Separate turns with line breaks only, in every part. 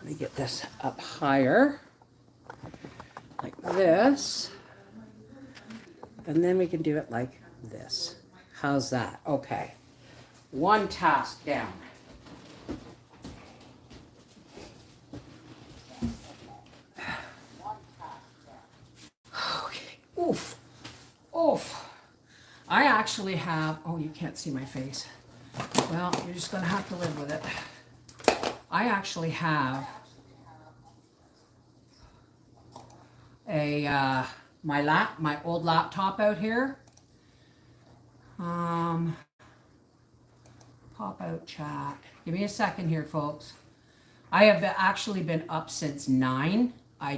me get this up higher, like this. And then we can do it like this. How's that? Okay. One task down. Okay. Oof. Oof. I actually have, oh, you can't see my face. Well, you're just going to have to live with it. I actually have a, my old laptop out here. Pop out chat. Give me a second here, folks. I have actually been up since 9. I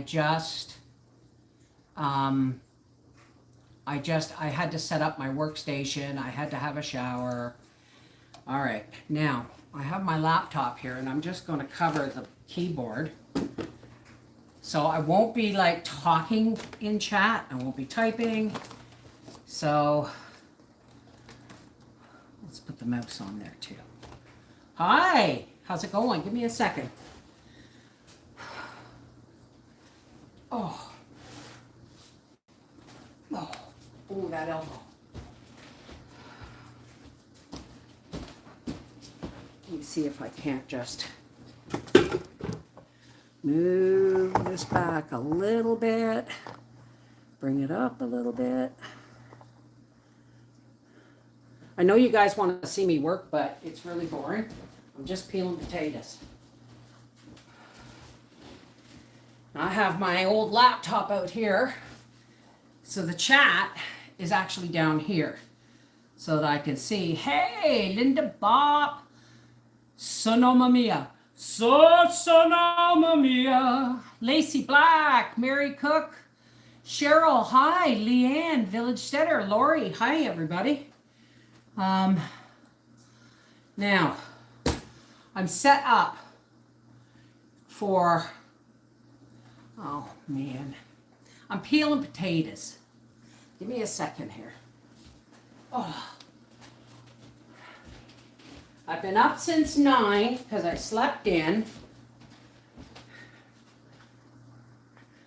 had to set up my workstation. I had to have a shower. All right, now I have my laptop here and I'm just going to cover the keyboard. So I won't be like talking in chat. I won't be typing. So let's put the mouse on there too. Hi, how's it going? Give me a second. Oh, that elbow. Let me see if I can't just move this back a little bit, bring it up a little bit. I know you guys want to see me work, but it's really boring. I'm just peeling potatoes. I have my old laptop out here, so the chat is actually down here so that I can see, hey, Linda Bob, Sonoma Mia, Sonoma Mia, Lacey Black, Mary Cook, Cheryl, hi, Leanne, Village Steader, Lori, hi everybody. Now, I'm set up for, oh man, I'm peeling potatoes. Give me a second here. Oh. I've been up since 9 because I slept in.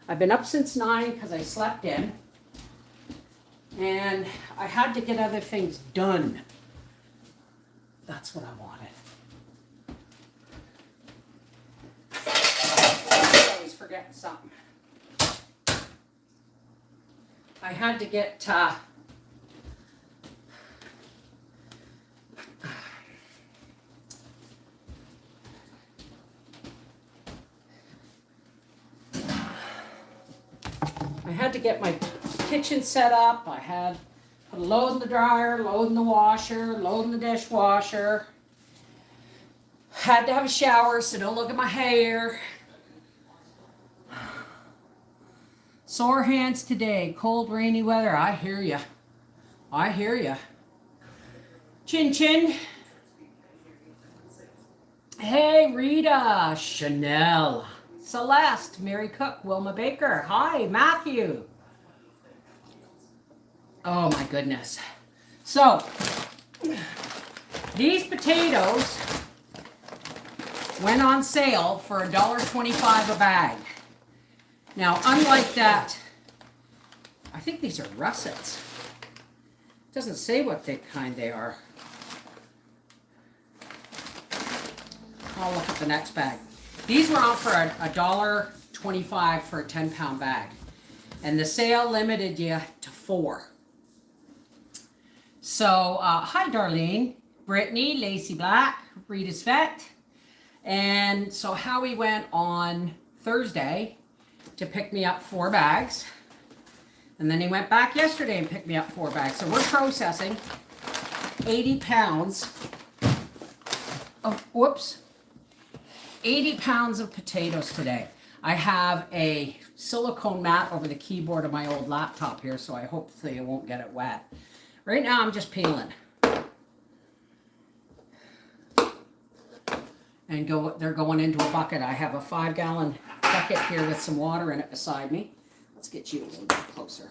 I've been up since 9 because I slept in. And I had to get other things done. That's what I wanted. I'm always forgetting something. I had to get my kitchen set up. I had put a load in the dryer, load in the washer, load in the dishwasher. Had to have a shower, so don't look at my hair. Sore hands today, cold, rainy weather. I hear ya. I hear ya. Chin chin. Hey, Rita, Chanel, Celeste, Mary Cook, Wilma Baker. Hi, Matthew. Oh my goodness. So, these potatoes went on sale for $1.25 a bag. Now, unlike that, I think these are russets. It doesn't say what kind they are. I'll look at the next bag. These were on for $1.25 for a 10-pound bag. And the sale limited you to 4. So, hi Darlene, Brittany, Lacey Black, Rita's Vet. And so Howie went on Thursday to pick me up 4 bags. And then he went back yesterday and picked me up 4 bags. So we're processing 80 pounds of, 80 pounds of potatoes today. I have a silicone mat over the keyboard of my old laptop here, so I hopefully it won't get it wet. Right now I'm just peeling. And they're going into a bucket. I have a 5-gallon bucket here with some water in it beside me. Let's get you a little bit closer.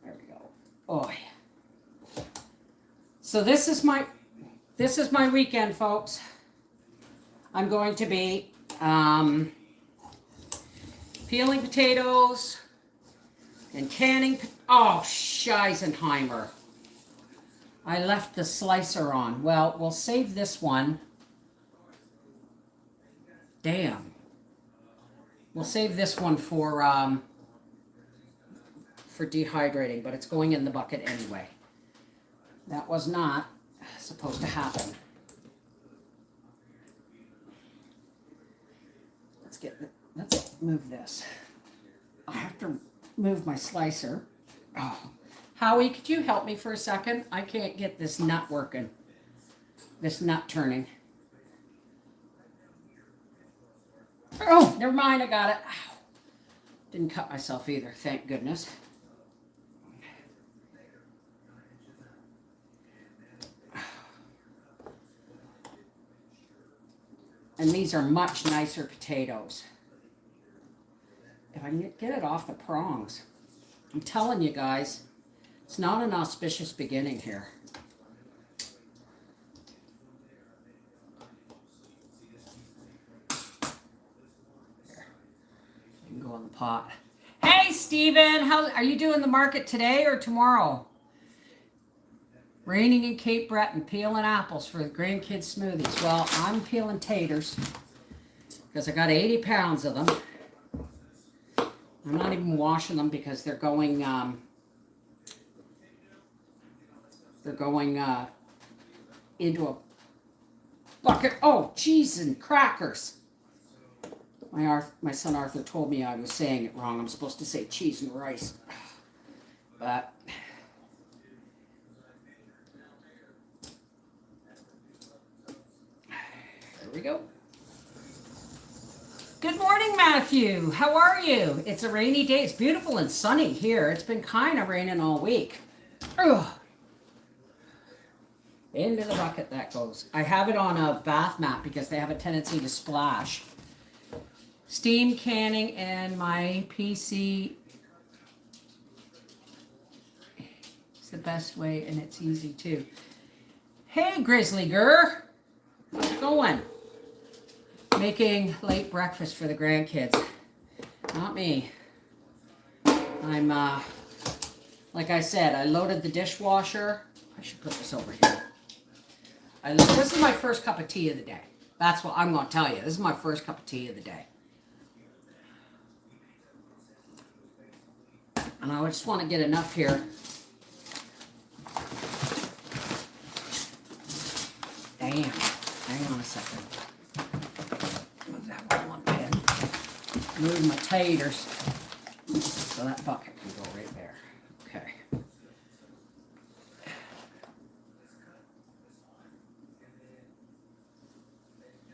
There we go. Oh yeah. So this is my weekend, folks. I'm going to be Peeling potatoes and canning. Oh, Scheisenheimer. I left the slicer on. Well, we'll save this one. Damn. We'll save this one for dehydrating, but it's going in the bucket anyway. That was not supposed to happen. Let's move this. I have to move my slicer. Oh. Howie, could you help me for a second? I can't get this nut working. This nut turning. Oh, never mind, I got it. Ow. Didn't cut myself either, thank goodness. And these are much nicer potatoes. If I can get it off the prongs. I'm telling you guys, it's not an auspicious beginning here. There. You can go in the pot. Hey, Steven, how are you doing the market today or tomorrow? Raining in Cape Breton, peeling apples for the grandkids' smoothies. Well, I'm peeling taters because I got 80 pounds of them. I'm not even washing them because they're going into a bucket. Oh, cheese and crackers. My son Arthur told me I was saying it wrong. I'm supposed to say cheese and rice. But there we go. Good morning, Matthew. How are you? It's a rainy day. It's beautiful and sunny here. It's been kind of raining all week. Ugh. Into the bucket that goes. I have it on a bath mat because they have a tendency to splash. Steam canning and my PC. It's the best way and it's easy too. Hey, Grizzly Girl. How's it going? Making late breakfast for the grandkids. Not me. I'm, like I said, I loaded the dishwasher. I should put this over here. This is my first cup of tea of the day. That's what I'm going to tell you. This is my first cup of tea of the day. And I just want to get enough here. Damn. Hang on a second. Move that one pin. Move my taters. So that bucket can go right there. Okay.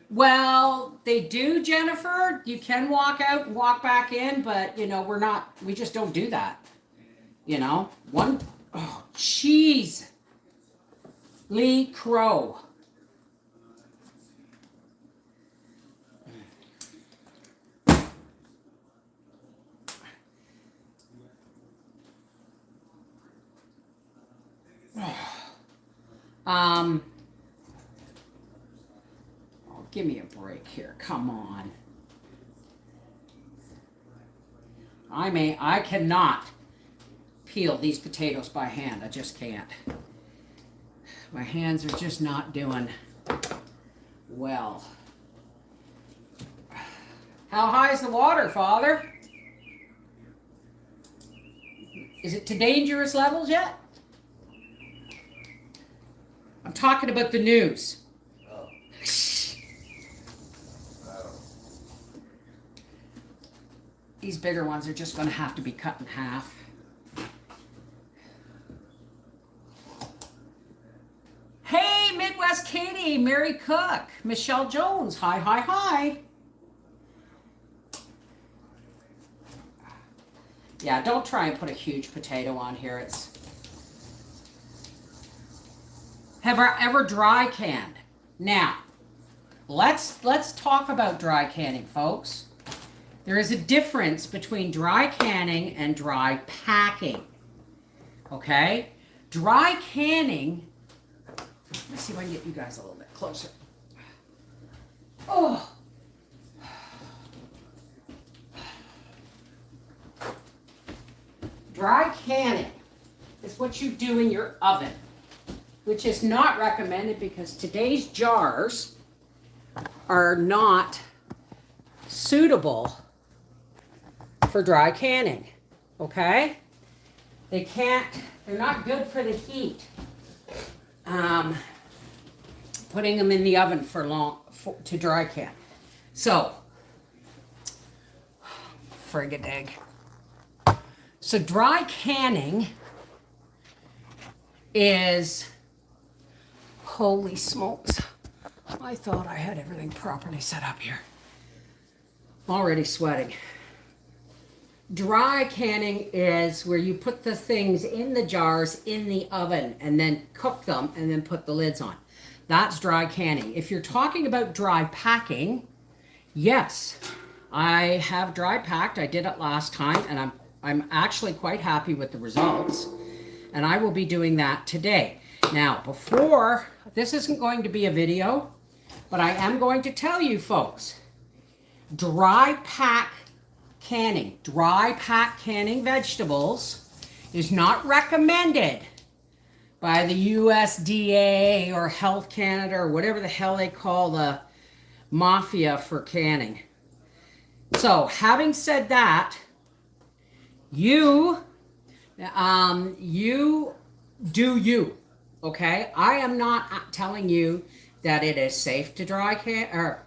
Well, they do, Jennifer. You can walk out and walk back in, but, you know, we just don't do that. You know? Oh, jeez. Lee Crow. Oh, give me a break here. Come on. I cannot peel these potatoes by hand. I just can't. My hands are just not doing well. How high is the water, Father? Is it to dangerous levels yet? I'm talking about the news. Oh. These bigger ones are just going to have to be cut in half. Hey, Midwest Katie, Mary Cook, Michelle Jones, hi, hi, hi. Yeah, don't try and put a huge potato on here. Have I ever dry canned? Now, let's talk about dry canning, folks. There is a difference between dry canning and dry packing. Okay? Dry canning, let's see if I can get you guys a little bit closer. Oh. Dry canning is what you do in your oven, which is not recommended because today's jars are not suitable for dry canning, okay? They're not good for the heat. Putting them in the oven to dry can. So, friggin' egg. So dry canning is, holy smokes. I thought I had everything properly set up here. Already sweating. Dry canning is where you put the things in the jars in the oven and then cook them and then put the lids on. That's dry canning. If you're talking about dry packing, yes, I have dry packed. I did it last time and I'm actually quite happy with the results. And I will be doing that today. Now, this isn't going to be a video, but I am going to tell you folks, dry pack canning vegetables is not recommended by the USDA or Health Canada or whatever the hell they call the mafia for canning. So, having said that, you do you, okay? I am not telling you that it is safe to dry can, or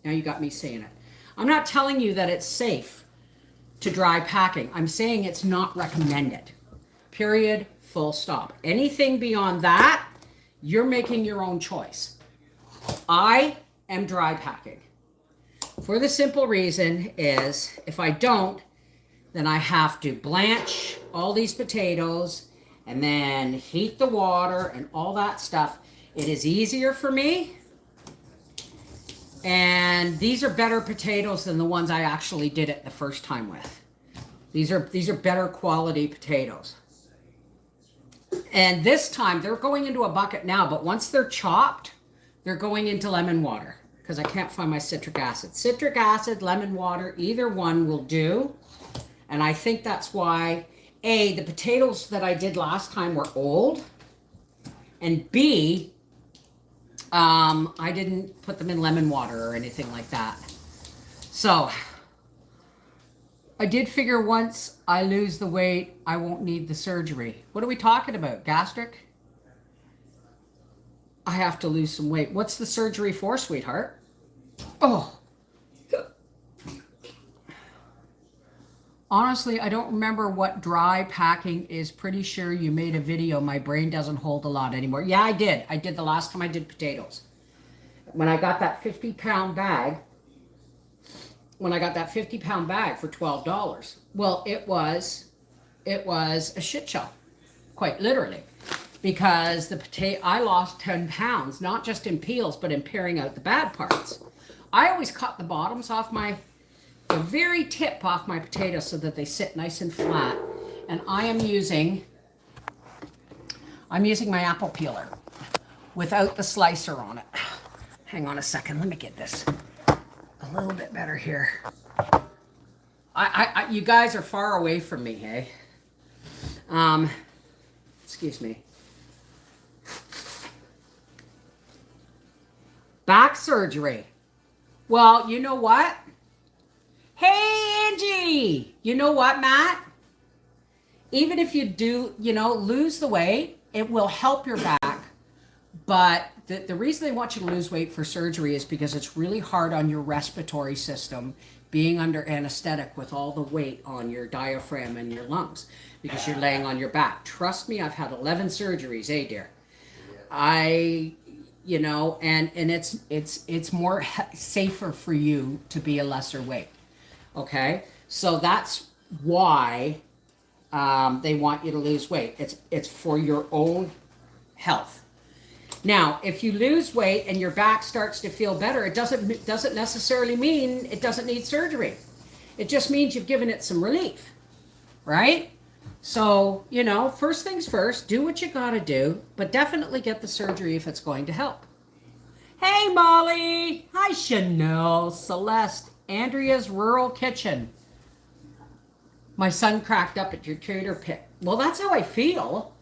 now you got me saying it. I'm not telling you that it's safe to dry packing. I'm saying it's not recommended. Period. Full stop. Anything beyond that, you're making your own choice. I am dry packing. For the simple reason is, if I don't, then I have to blanch all these potatoes and then heat the water and all that stuff. It is easier for me. And these are better potatoes than the ones I actually did it the first time with. These are better quality potatoes. And this time they're going into a bucket now, but once they're chopped, they're going into lemon water because I can't find my citric acid. Citric acid, lemon water, either one will do. And I think that's why, A, the potatoes that I did last time were old, and B, I didn't put them in lemon water or anything like that. So, I did figure once I lose the weight, I won't need the surgery. What are we talking about? Gastric? I have to lose some weight. What's the surgery for, sweetheart? Oh. Honestly, I don't remember what dry packing is. Pretty sure you made a video. My brain doesn't hold a lot anymore. Yeah, I did. I did the last time I did potatoes. When I got that 50-pound bag, for $12, well, it was a shit show, quite literally, because I lost 10 pounds, not just in peels, but in paring out the bad parts. I always cut the bottoms off the very tip off my potatoes so that they sit nice and flat. And I'm using my apple peeler without the slicer on it. Hang on a second, let me get this a little bit better here. You guys are far away from me, hey? Excuse me. Back surgery. Well, you know what? Hey, Angie! You know what, Matt? Even if you do, lose the weight, it will help your back. But the reason they want you to lose weight for surgery is because it's really hard on your respiratory system being under anesthetic with all the weight on your diaphragm and your lungs because you're laying on your back. Trust me, I've had 11 surgeries, dear. And it's more safer for you to be a lesser weight. Okay, so that's why they want you to lose weight. It's for your own health. Now, if you lose weight and your back starts to feel better, it doesn't necessarily mean it doesn't need surgery. It just means you've given it some relief, right? So, first things first, do what you gotta do, but definitely get the surgery if it's going to help. Hey, Molly. Hi, Chanel, Celeste, Andrea's Rural Kitchen. My son cracked up at your tater pit. Well, that's how I feel.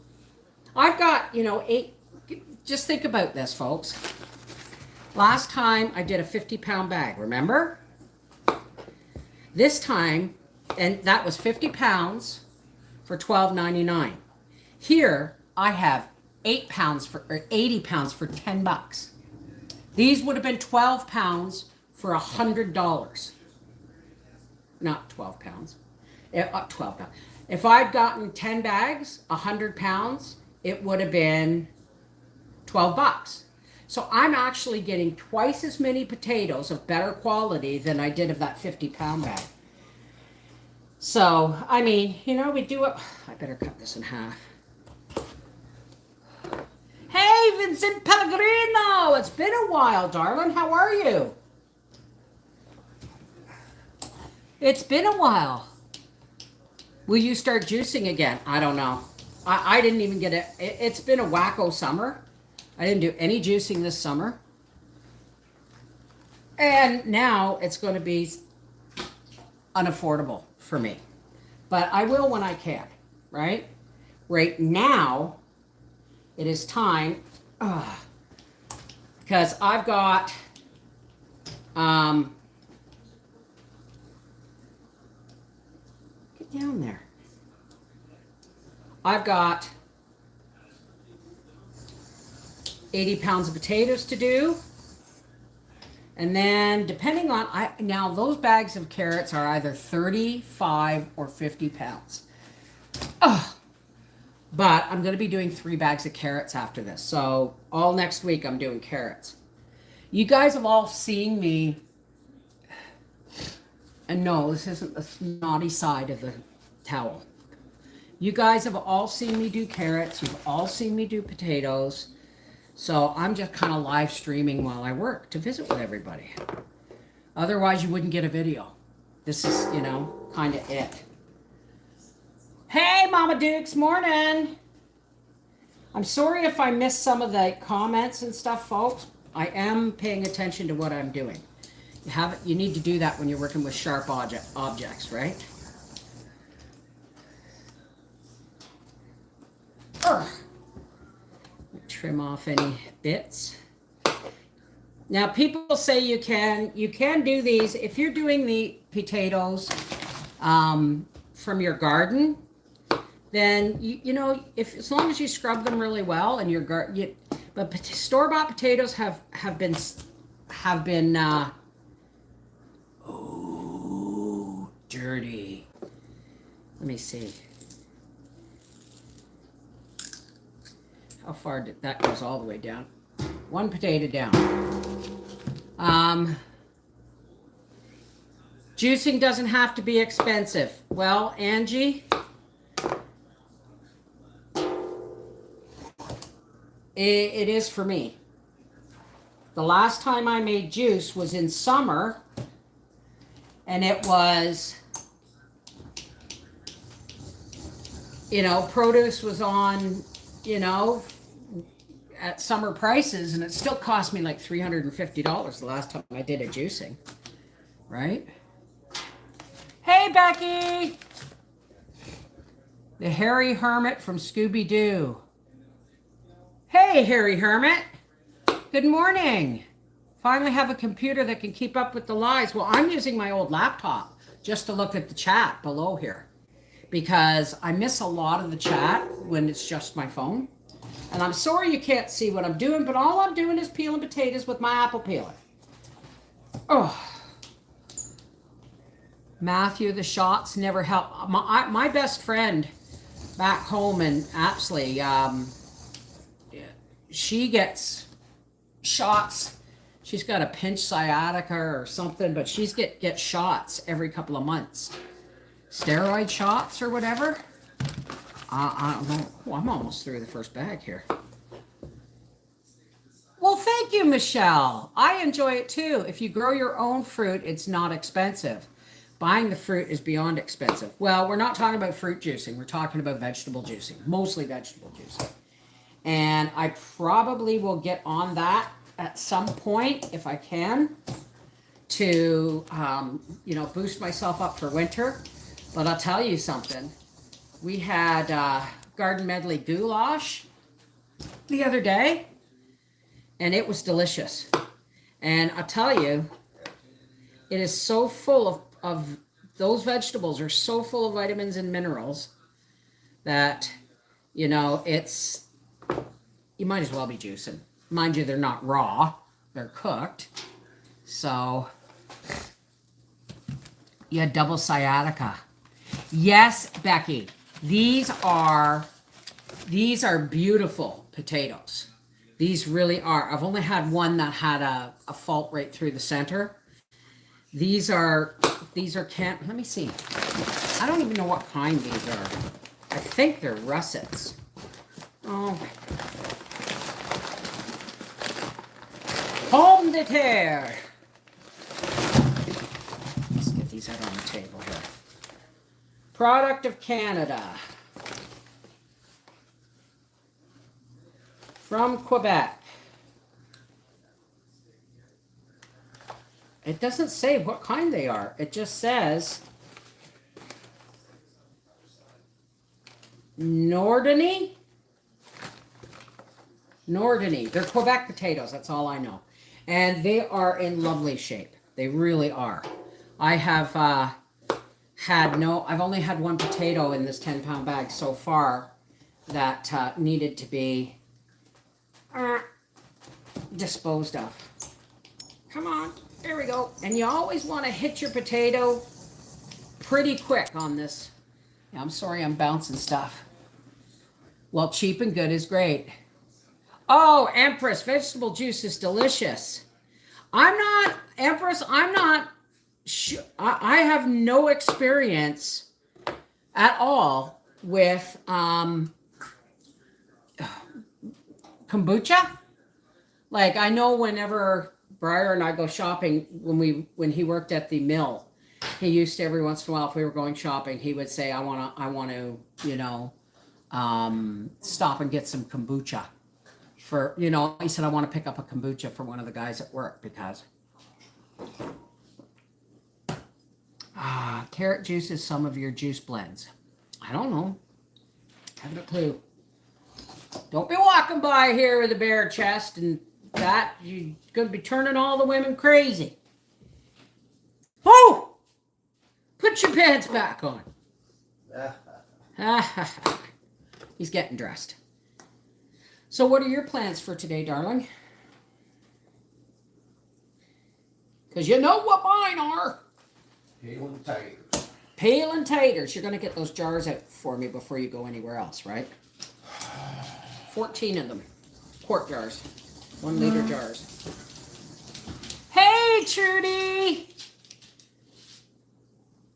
I've got, 8. Just think about this, folks. Last time I did a 50-pound bag, remember? This time, and that was 50 pounds for $12.99. Here, I have 80 pounds for $10. These would have been 12 pounds for $100. Not 12 pounds. 12 pounds. If I'd gotten 10 bags, 100 pounds, it would have been $12. So I'm actually getting twice as many potatoes of better quality than I did of that 50-pound bag. So, I mean, we do it. I better cut this in half. Hey, Vincent Pellegrino! It's been a while, darling. How are you? It's been a while. Will you start juicing again? I don't know. I didn't even get it. It's been a wacko summer. I didn't do any juicing this summer. And now it's going to be unaffordable for me. But I will when I can, right? Right now, it is time, because I've got, get down there. I've got 80 pounds of potatoes to do. And then depending on, now those bags of carrots are either 35 or 50 pounds. But I'm going to be doing 3 bags of carrots after this. So all next week I'm doing carrots. You guys have all seen me. And no, this isn't the naughty side of the towel. You guys have all seen me do carrots. You've all seen me do potatoes. So I'm just kind of live streaming while I work to visit with everybody. Otherwise, you wouldn't get a video. This is, kind of it. Hey, Mama Dukes, morning. I'm sorry if I missed some of the comments and stuff, folks. I am paying attention to what I'm doing. You need to do that when you're working with sharp objects, right? Trim off any bits. Now, people say you can do these if you're doing the potatoes from your garden. Then if as long as you scrub them really well and but store-bought potatoes have been dirty. Let me see. How far did that goes all the way down? 1 potato down. Juicing doesn't have to be expensive. Well, Angie, it is for me. The last time I made juice was in summer, and it was, produce was on, at summer prices, and it still cost me like $350 the last time I did a juicing, right? Hey, Becky! The Hairy Hermit from Scooby-Doo. Hey, Hairy Hermit. Good morning. Finally have a computer that can keep up with the lives. Well, I'm using my old laptop just to look at the chat below here because I miss a lot of the chat when it's just my phone. And I'm sorry you can't see what I'm doing, but all I'm doing is peeling potatoes with my apple peeler. Oh. Matthew, the shots never help. My best friend back home in Apsley, she gets shots. She's got a pinch sciatica or something, but she's get shots every couple of months. Steroid shots or whatever. I don't know. Oh, I'm almost through the first bag here. Well, thank you, Michelle. I enjoy it too. If you grow your own fruit, it's not expensive. Buying the fruit is beyond expensive. Well, we're not talking about fruit juicing. We're talking about vegetable juicing, mostly vegetable juicing. And I probably will get on that at some point if I can to, boost myself up for winter. But I'll tell you something. We had garden medley goulash the other day, and it was delicious. And I'll tell you, it is so full of those vegetables are so full of vitamins and minerals that, you know, you might as well be juicing. Mind you, they're not raw, they're cooked. So, you had double sciatica. Yes, Becky, these are beautiful potatoes. These really are. I've only had one that had a fault right through the center. These are let me see. I don't even know what kind these are. I think they're russets. Oh. Pomme de terre. Let's get these out on the table here. Product of Canada. From Quebec. It doesn't say what kind they are. It just says Nordony. Nordony. They're Quebec potatoes. That's all I know. And they are in lovely shape. They really are. I have I've only had one potato in this 10-pound bag so far that needed to be disposed of. Come on. There we go. And you always want to hit your potato pretty quick on this. Yeah, I'm sorry I'm bouncing stuff. Well, cheap and good is great. Oh, Empress, vegetable juice is delicious. Empress, I'm not sure. I have no experience at all with kombucha. Like, I know whenever Briar and I go shopping, when he worked at the mill, he used to every once in a while, if we were going shopping, he would say, I want to, you know, stop and get some kombucha for, you know, he said, I want to pick up a kombucha for one of the guys at work because carrot juice is some of your juice blends. I don't know. I haven't a clue. Don't be walking by here with a bare chest and that you're going to be turning all the women crazy. Oh! Put your pants back on. He's getting dressed. So what are your plans for today, darling? Because you know what mine are.
Pale and taters.
Pale and taters. You're going to get those jars out for me before you go anywhere else, right? 14 of them. Quart jars. 1 liter jars. Hey, Trudy!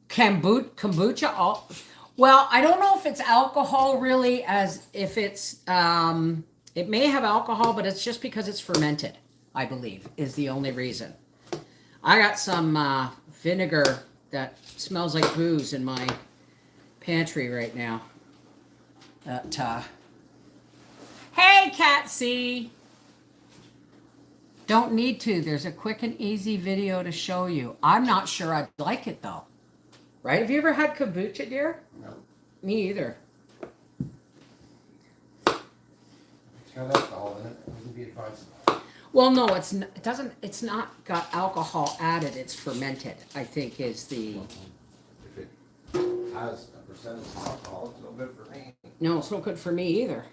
Kombucha? Well, I don't know if it's alcohol really, as if it's, it may have alcohol, but it's just because it's fermented, I believe, is the only reason. I got some vinegar that smells like booze in my pantry right now. Hey, Catsy! Don't need to. There's a quick and easy video to show you. I'm not sure I'd like it, though. Right? Have you ever had kombucha, dear?
No.
Me either.
It's got alcohol in it. It wouldn't be advisable.
Well, no, it's not got alcohol added. It's fermented, I think is the...
If it has a percentage of alcohol, it's no good for me.
No, it's no good for me either.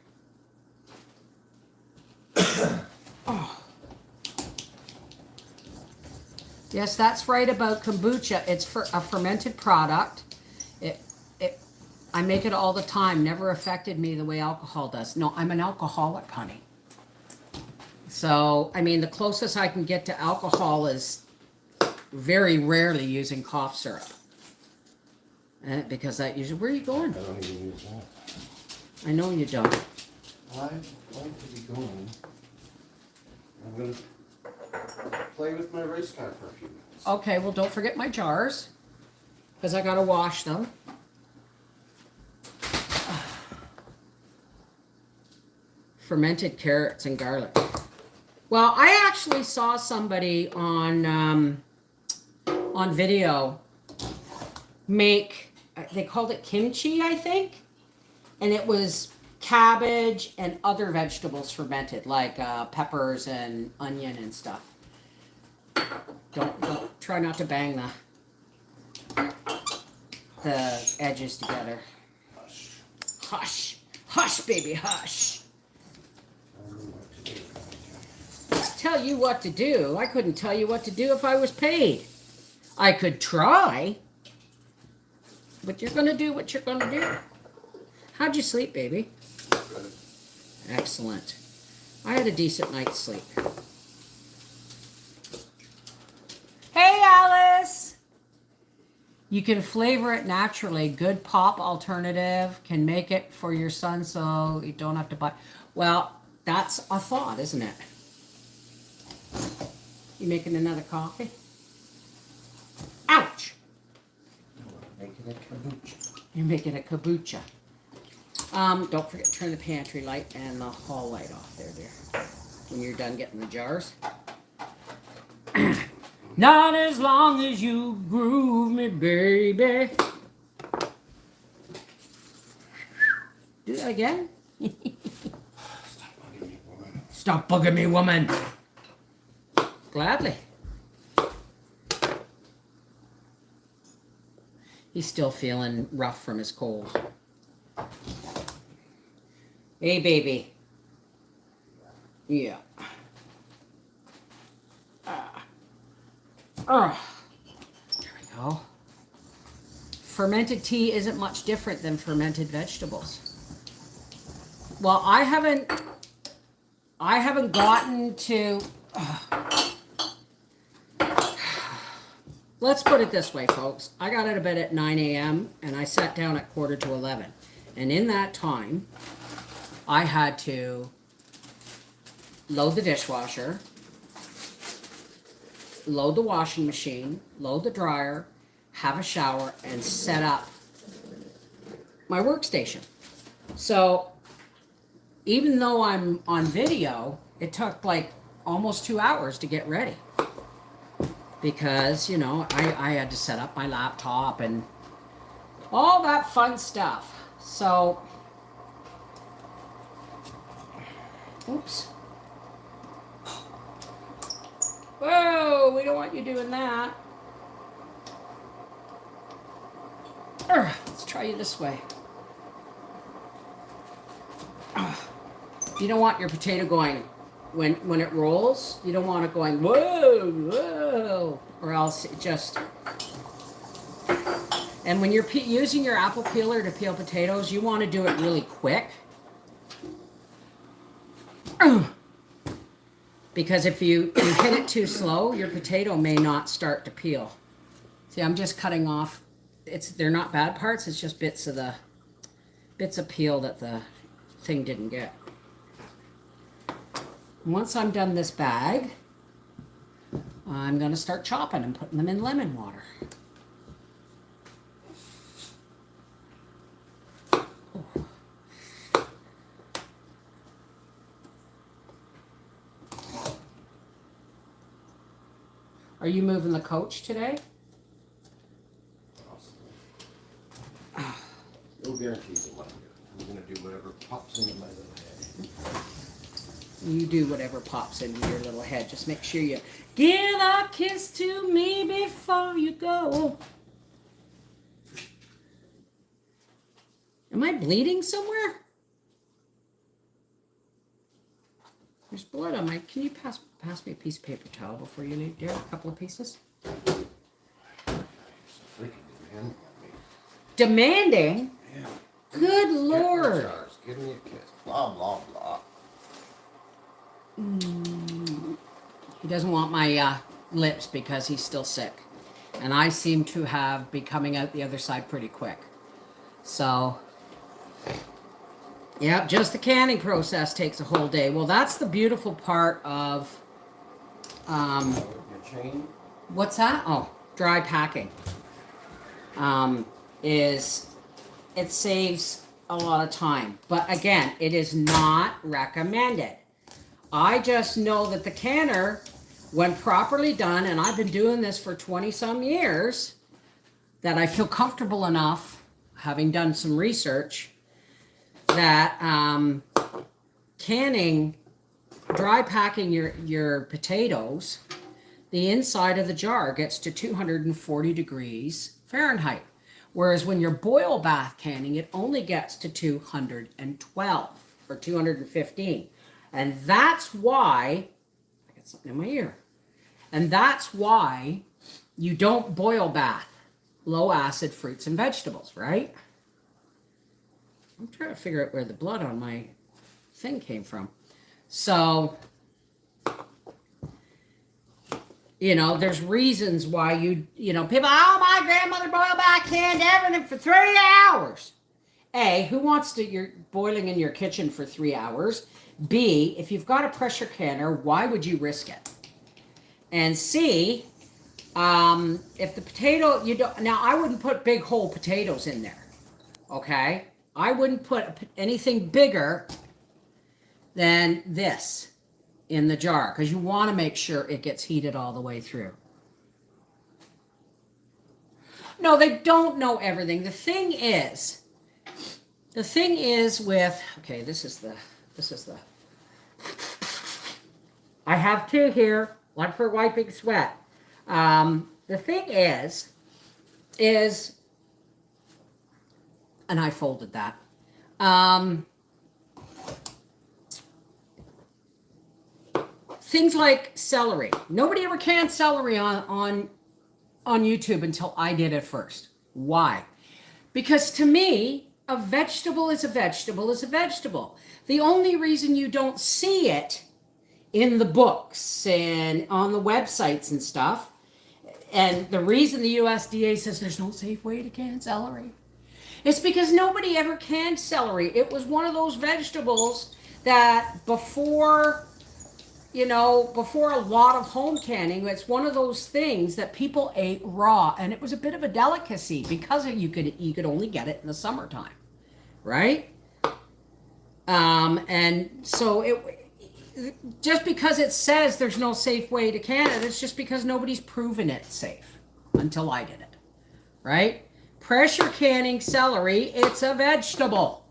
Oh. Yes, that's right about kombucha. It's for a fermented product. I make it all the time. Never affected me the way alcohol does. No, I'm an alcoholic, honey. So, I mean, the closest I can get to alcohol is very rarely using cough syrup. Because that usually... Where are you going?
I don't even use that.
I know you don't.
I'm going to be going. I'm going to play with my race car for a few minutes.
Okay, well, don't forget my jars. Because I got to wash them. Fermented carrots and garlic. Well, I actually saw somebody on video make they called it kimchi, I think. And it was cabbage and other vegetables fermented, like peppers and onion and stuff. Don't try not to bang the edges together. Hush, hush, baby, hush. Tell you what to do. I couldn't tell you what to do if I was paid. I could try, but you're gonna do what you're gonna do. How'd you sleep, baby?
Good.
Excellent. I had a decent night's sleep. Hey, Alice! You can flavor it naturally. Good pop alternative. Can make it for your son so you don't have to buy. Well, that's a thought, isn't it? You making another coffee? Ouch!
Making a kombucha.
You're making a kombucha. Don't forget to turn the pantry light and the hall light off there, dear. When you're done getting the jars. Not as long as you groove me, baby. Do that again.
Stop bugging me, woman.
Stop bugging me, woman. Gladly. He's still feeling rough from his cold. Hey, baby. Yeah. There we go. Fermented tea isn't much different than fermented vegetables. Well, I haven't gotten to... Let's put it this way, folks. I got out of bed at 9 a.m. and I sat down at 10:45. And in that time, I had to load the dishwasher, load the washing machine, load the dryer, have a shower, and set up my workstation. So even though I'm on video, it took like almost 2 hours to get ready. Because, you know, I had to set up my laptop and all that fun stuff. So, oops. Whoa, we don't want you doing that. Let's try you this way. You don't want your potato going, when it rolls, you don't want it going, whoa, whoa, or else it just... And when you're using your apple peeler to peel potatoes, you want to do it really quick. Because if you hit it too slow, your potato may not start to peel. See, I'm just cutting off. They're not bad parts. It's just bits of peel that the thing didn't get. Once I'm done this bag, I'm going to start chopping and putting them in lemon water. Are you moving the coach today?
No guarantees in life. I'm going to do whatever pops into my little head.
You do whatever pops into your little head. Just make sure you give a kiss to me before you go. Am I bleeding somewhere? There's blood on my... Can you pass me a piece of paper towel before you leave, dear? A couple of pieces.
Freaking demanding on me.
Demanding?
Yeah.
Good
Get
Lord.
my jars. Give me a kiss. Blah, blah, blah.
He doesn't want my lips because he's still sick. And I seem to be coming out the other side pretty quick. So, yeah, just the canning process takes a whole day. Well, that's the beautiful part of...
Your chain?
What's that? Oh, dry packing. Is it saves a lot of time. But again, it is not recommended. I just know that the canner, when properly done, and I've been doing this for 20 some years, that I feel comfortable enough having done some research, that canning, dry packing your potatoes, the inside of the jar gets to 240 degrees Fahrenheit. Whereas when you're boil bath canning, it only gets to 212 or 215. And that's why, I got something in my ear. And that's why you don't boil bath low acid fruits and vegetables, right? I'm trying to figure out where the blood on my thing came from. So, you know, there's reasons why people, oh, my grandmother boiled bath canned everything for 3 hours. A, who wants to, you're boiling in your kitchen for 3 hours. B, if you've got a pressure canner, why would you risk it? And C, if the potato, now I wouldn't put big whole potatoes in there, okay? I wouldn't put anything bigger than this in the jar, because you want to make sure it gets heated all the way through. No, they don't know everything. The thing is with, okay, this is the, I have two here, one for wiping sweat. The thing is, and I folded that. Things like celery. Nobody ever canned celery on YouTube until I did it first. Why? Because to me, a vegetable is a vegetable is a vegetable. The only reason you don't see it in the books and on the websites and stuff, and the reason the USDA says there's no safe way to can celery, it's because nobody ever canned celery. It was one of those vegetables that before a lot of home canning, it's one of those things that people ate raw, and it was a bit of a delicacy because you could only get it in the summertime, right? And so just because it says there's no safe way to can it, it's just because nobody's proven it safe until I did it, right? Pressure canning celery, it's a vegetable,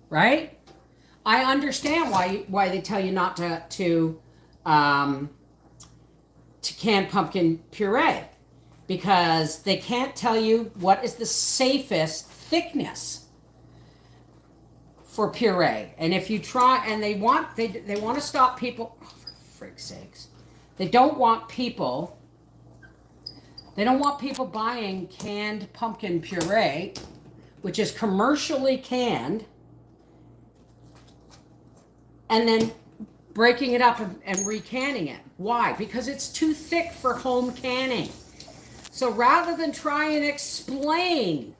right? I understand why they tell you not to can pumpkin puree, because they can't tell you what is the safest thickness for puree. And if you try, and they want to stop people, oh, for frig's sakes, they don't want people buying canned pumpkin puree, which is commercially canned, and then breaking it up and recanning it. Why? Because it's too thick for home canning. So rather than try and explain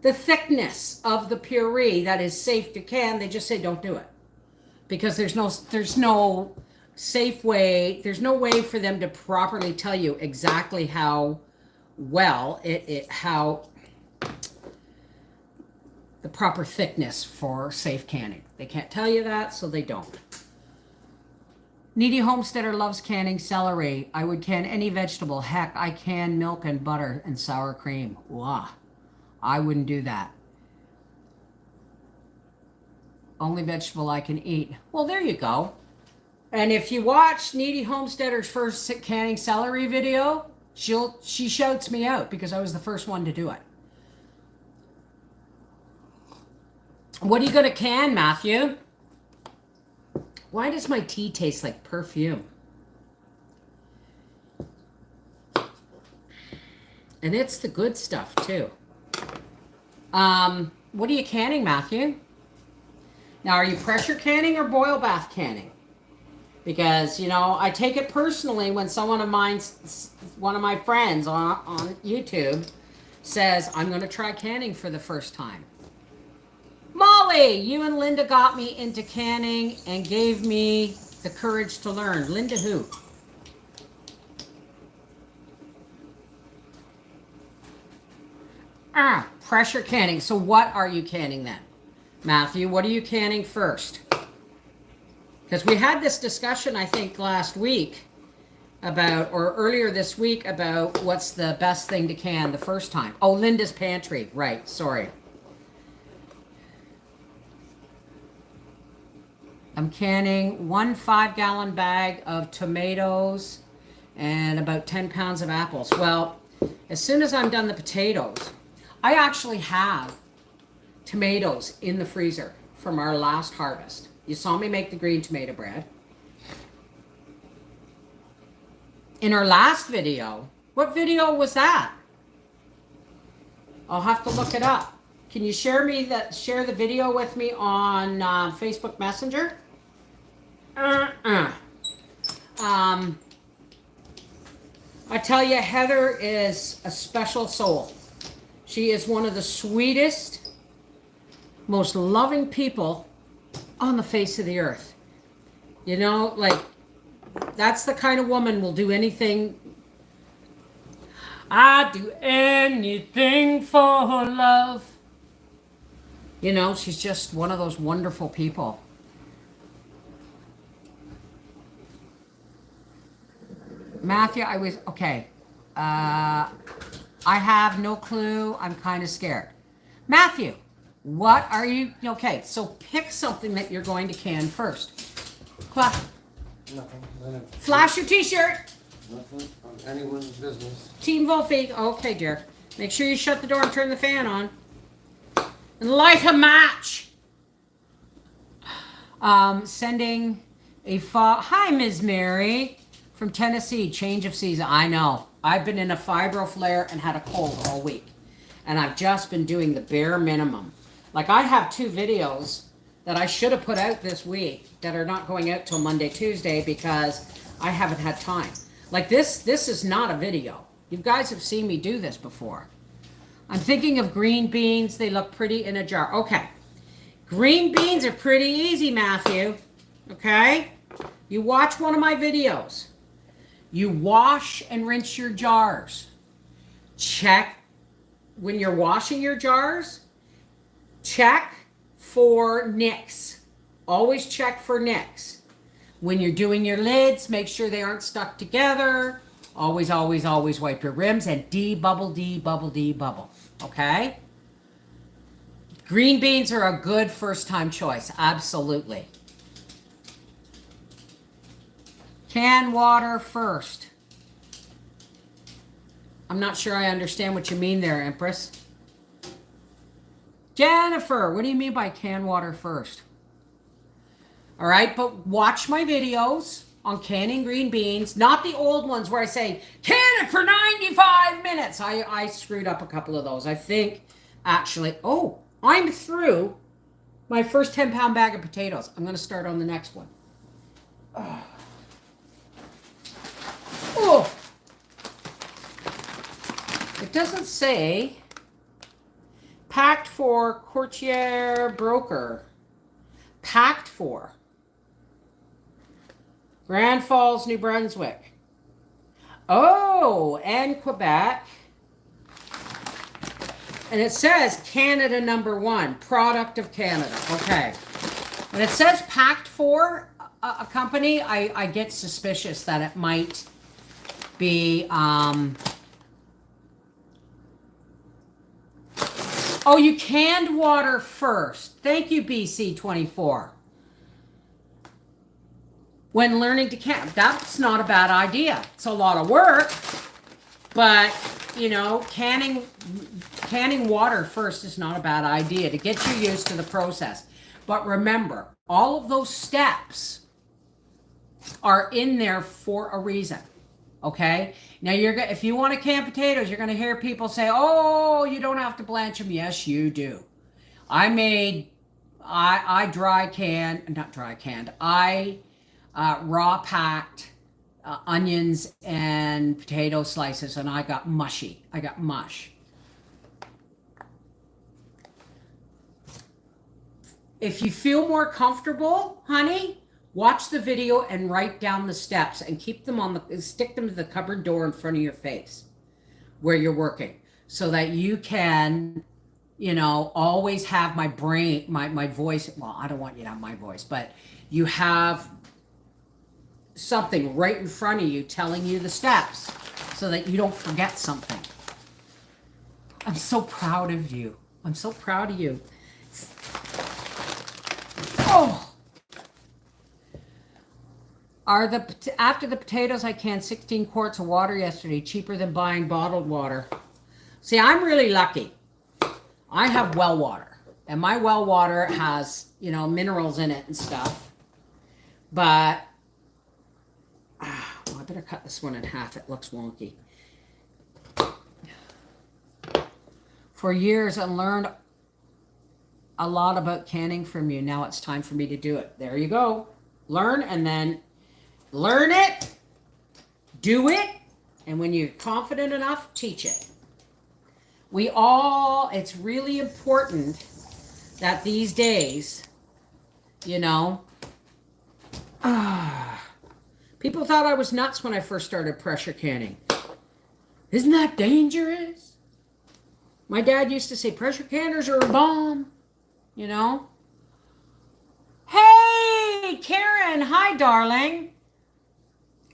the thickness of the puree that is safe to can, they just say don't do it. Because there's no safe way, there's no way for them to properly tell you exactly how well how the proper thickness for safe canning. They can't tell you that, so they don't. Needy Homesteader loves canning celery. I would can any vegetable. Heck, I can milk and butter and sour cream. Wow. I wouldn't do that. Only vegetable I can eat. Well, there you go. And if you watch Needy Homesteader's first canning celery video, she shouts me out because I was the first one to do it. What are you going to can, Matthew? Why does my tea taste like perfume? And it's the good stuff, too. What are you canning, Matthew? Now, are you pressure canning or boil bath canning? Because, I take it personally when one of my friends on YouTube says, I'm going to try canning for the first time. Molly, you and Linda got me into canning and gave me the courage to learn. Linda who? Pressure canning. So what are you canning then? Matthew, what are you canning first? Because we had this discussion, I think, last week about, or earlier this week, about what's the best thing to can the first time. Oh, Linda's Pantry. Right. Sorry. I'm canning 1 5-gallon bag of tomatoes and about 10 pounds of apples. Well, as soon as I'm done the potatoes, I actually have tomatoes in the freezer from our last harvest. You saw me make the green tomato bread. In our last video, what video was that? I'll have to look it up. Can you share the video with me on Facebook Messenger? I tell you, Heather is a special soul. She is one of the sweetest, most loving people on the face of the earth. You know, like, that's the kind of woman will do anything. I'd do anything for love. You know, she's just one of those wonderful people. Matthew, okay. I have no clue. I'm kind of scared. Matthew, what are you, okay, so pick something that you're going to can first.
Nothing.
Flash your t-shirt.
Nothing on anyone's business.
Team Wolfie. Okay, dear. Make sure you shut the door and turn the fan on. And light a match. Sending a hi, Ms. Mary from Tennessee. Change of season. I know. I've been in a fibro flare and had a cold all week. And I've just been doing the bare minimum. Like, I have 2 videos that I should have put out this week that are not going out till Monday, Tuesday, because I haven't had time. Like, this is not a video. You guys have seen me do this before. I'm thinking of green beans. They look pretty in a jar. Okay. Green beans are pretty easy, Matthew. Okay? You watch one of my videos. You wash and rinse your jars. Check when you're washing your jars. Check for nicks. Always check for nicks. When you're doing your lids, make sure they aren't stuck together. Always, always, always wipe your rims and debubble, debubble, debubble. Okay? Green beans are a good first-time choice. Absolutely. Can water first. I'm not sure I understand what you mean there, Empress. Jennifer, what do you mean by can water first? All right, but watch my videos on canning green beans, not the old ones where I say, can it for 95 minutes. I screwed up a couple of those. I think, actually, oh, I'm through my first 10-pound bag of potatoes. I'm going to start on the next one. Oh. It doesn't say packed for courtier broker. Packed for Grand Falls, New Brunswick. Oh, and Quebec. And it says Canada #1, product of Canada. Okay. When it says packed for a company, I get suspicious that it might be, oh, you canned water first. Thank you, BC24. When learning to can, that's not a bad idea. It's a lot of work, but, you know, canning water first is not a bad idea to get you used to the process. But remember, all of those steps are in there for a reason. Okay? Now, if you want to can potatoes, you're going to hear people say, oh, you don't have to blanch them. Yes, you do. I raw packed onions and potato slices, and I got mushy. I got mush. If you feel more comfortable, honey, watch the video and write down the steps and keep them stick them to the cupboard door in front of your face where you're working, so that you can, you know, always have my brain, my voice. Well, I don't want you to have my voice, but you have something right in front of you telling you the steps so that you don't forget something. I'm so proud of you. I'm so proud of you. Oh! After the potatoes, I canned 16 quarts of water yesterday, cheaper than buying bottled water. See, I'm really lucky. I have well water, and my well water has, you know, minerals in it and stuff. But, well, I better cut this one in half. It looks wonky. For years, I learned a lot about canning from you. Now it's time for me to do it. There you go. Learn, and then learn it, do it, and when you're confident enough, teach it. It's really important that these days, you know, people thought I was nuts when I first started pressure canning. Isn't that dangerous? My dad used to say pressure canners are a bomb, you know. Hey, Karen, hi, darling.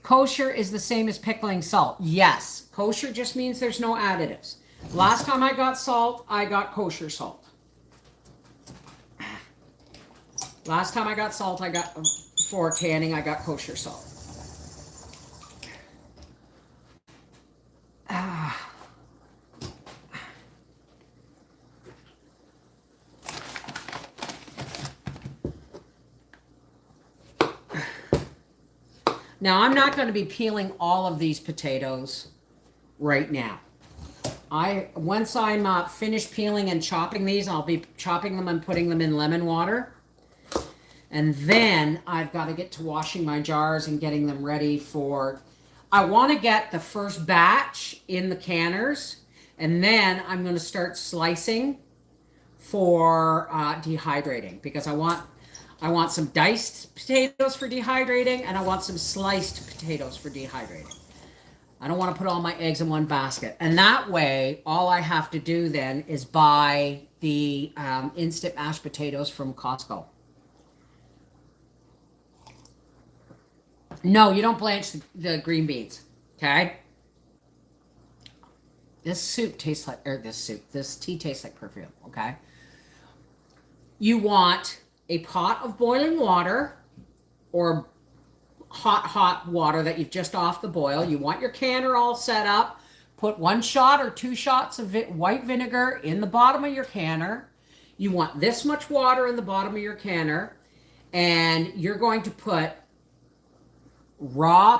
Kosher is the same as pickling salt. Yes, kosher just means there's no additives. Last time I got salt, I got kosher salt. Last time I got salt, for canning, I got kosher salt. Now, I'm not going to be peeling all of these potatoes right now. Once I'm finished peeling and chopping these, I'll be chopping them and putting them in lemon water. And then I've got to get to washing my jars and getting them ready for... I want to get the first batch in the canners, and then I'm going to start slicing for dehydrating, because I want some diced potatoes for dehydrating, and I want some sliced potatoes for dehydrating. I don't want to put all my eggs in one basket. And that way, all I have to do then is buy the instant mashed potatoes from Costco. No, you don't blanch the green beans, okay? This tea tastes like perfume, okay? You want a pot of boiling water, or hot water that you've just off the boil. You want your canner all set up. Put 1 shot or 2 shots of white vinegar in the bottom of your canner. You want this much water in the bottom of your canner, and you're going to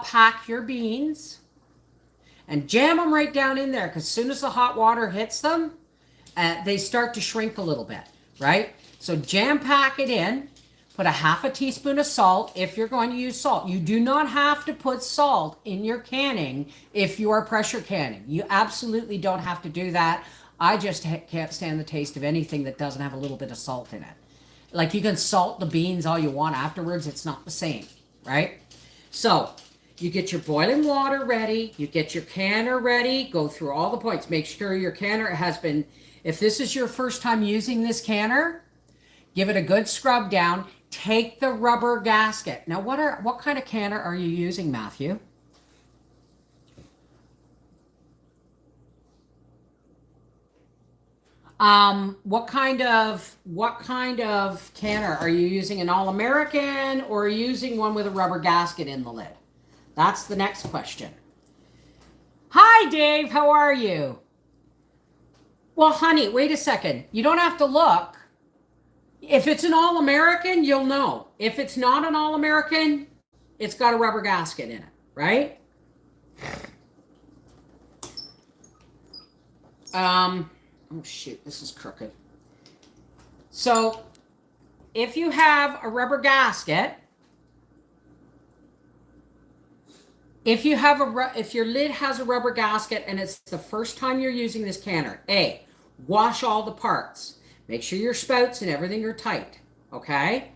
pack your beans and jam them right down in there, because as soon as the hot water hits them, they start to shrink a little bit, right? So jam pack it in. Put a ½ teaspoon of salt if you're going to use salt. You do not have to put salt in your canning if you are pressure canning. You absolutely don't have to do that. I just can't stand the taste of anything that doesn't have a little bit of salt in it. Like, you can salt the beans all you want afterwards. It's not the same, right? So you get your boiling water ready. You get your canner ready. Go through all the points. Make sure your canner has been, if this is your first time using this canner, give it a good scrub down. Take the rubber gasket. Now, what kind of canner are you using, Matthew? What kind of canner are you using? An All-American, or are you using one with a rubber gasket in the lid? That's the next question. Hi, Dave. How are you? Well, honey, wait a second. You don't have to look. If it's an All-American, you'll know. If it's not an All-American, it's got a rubber gasket in it, right? Oh shoot, this is crooked. So if you have a rubber gasket, if your lid has a rubber gasket and it's the first time you're using this canner, wash all the parts. Make sure your spouts and everything are tight, okay?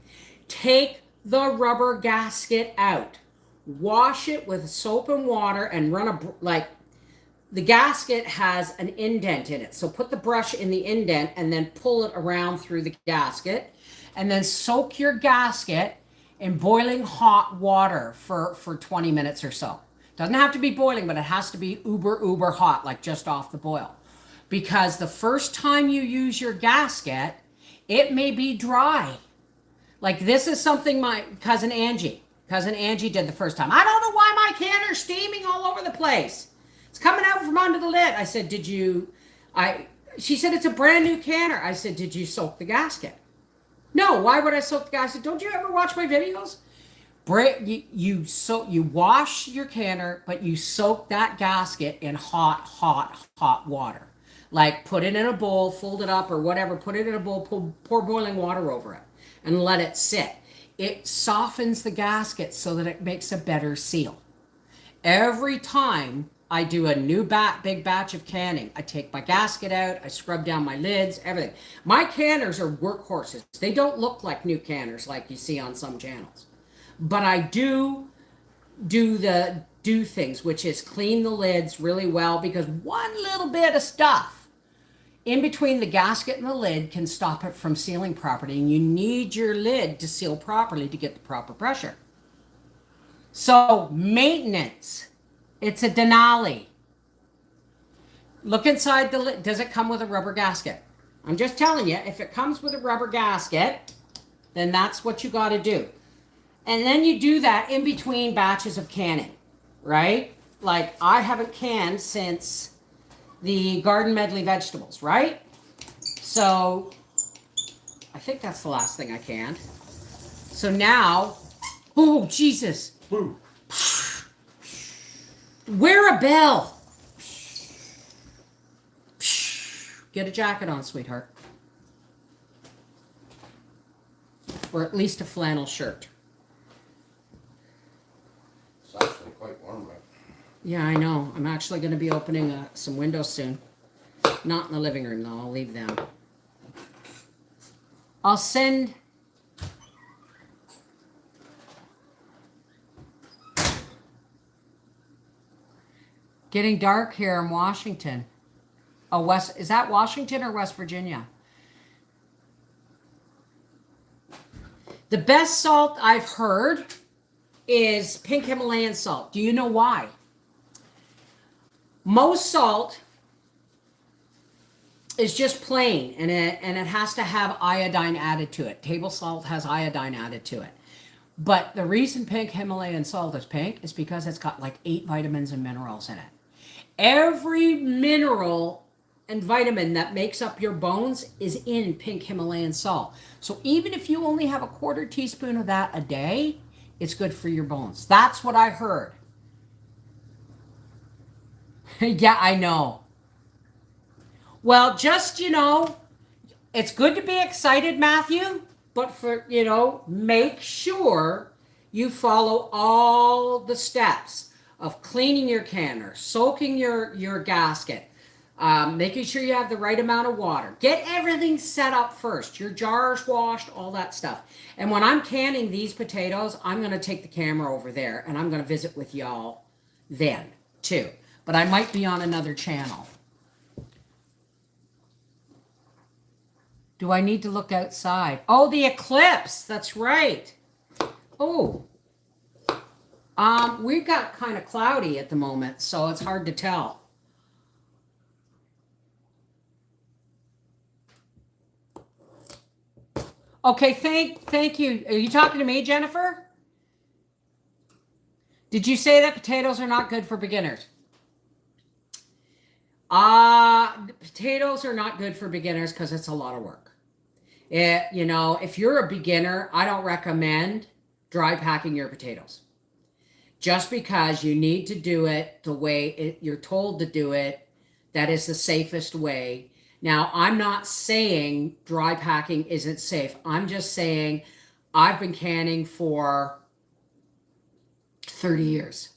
Take the rubber gasket out. Wash it with soap and water and the gasket has an indent in it. So put the brush in the indent and then pull it around through the gasket. And then soak your gasket in boiling hot water for 20 minutes or so. Doesn't have to be boiling, but it has to be uber hot, like just off the boil. Because the first time you use your gasket, it may be dry. Like this is something my cousin Angie did the first time. I don't know why my canner's steaming all over the place. It's coming out from under the lid. I said, she said, it's a brand new canner. I said, did you soak the gasket? No, why would I soak the gasket? Don't you ever watch my videos? You wash your canner, but you soak that gasket in hot water. Like put it in a bowl, fold it up or whatever, put it in a bowl, pour boiling water over it and let it sit. It softens the gasket so that it makes a better seal. Every time I do a new big batch of canning, I take my gasket out, I scrub down my lids, everything. My canners are workhorses. They don't look like new canners like you see on some channels. But I do things, which is clean the lids really well, because one little bit of stuff in between the gasket and the lid can stop it from sealing properly, and you need your lid to seal properly to get the proper pressure. So maintenance, it's a Denali. Look inside the lid. Does it come with a rubber gasket? I'm just telling you, if it comes with a rubber gasket, then that's what you got to do. And then you do that in between batches of canning, right? Like I haven't canned since the garden medley vegetables, right? So I think that's the last thing I canned. So now, oh Jesus.
Boo.
Wear a bell. Get a jacket on, sweetheart. Or at least a flannel shirt.
It's actually quite warm, right?
Yeah, I know. I'm actually going to be opening some windows soon. Not in the living room, though. I'll leave them. I'll send... Getting dark here in Washington. Oh, is that Washington or West Virginia? The best salt I've heard is pink Himalayan salt. Do you know why? Most salt is just plain, and it has to have iodine added to it. Table salt has iodine added to it. But the reason pink Himalayan salt is pink is because it's got like 8 vitamins and minerals in it. Every mineral and vitamin that makes up your bones is in pink Himalayan salt. So even if you only have a 1/4 teaspoon of that a day, it's good for your bones. That's what I heard. Yeah, I know. Well, just, it's good to be excited, Matthew, but make sure you follow all the steps of cleaning your canner, soaking your gasket, making sure you have the right amount of water. Get everything set up first. Your jars washed, all that stuff. And when I'm canning these potatoes, I'm going to take the camera over there and I'm going to visit with y'all then too. But I might be on another channel. Do I need to look outside? Oh, the eclipse. That's right. Oh. We've got kind of cloudy at the moment, so it's hard to tell. Okay, thank you. Are you talking to me, Jennifer? Did you say that potatoes are not good for beginners? Potatoes are not good for beginners because it's a lot of work. If you're a beginner, I don't recommend dry packing your potatoes. Just because you need to do it the way you're told to do it, that is the safest way. Now, I'm not saying dry packing isn't safe. I'm just saying I've been canning for 30 years,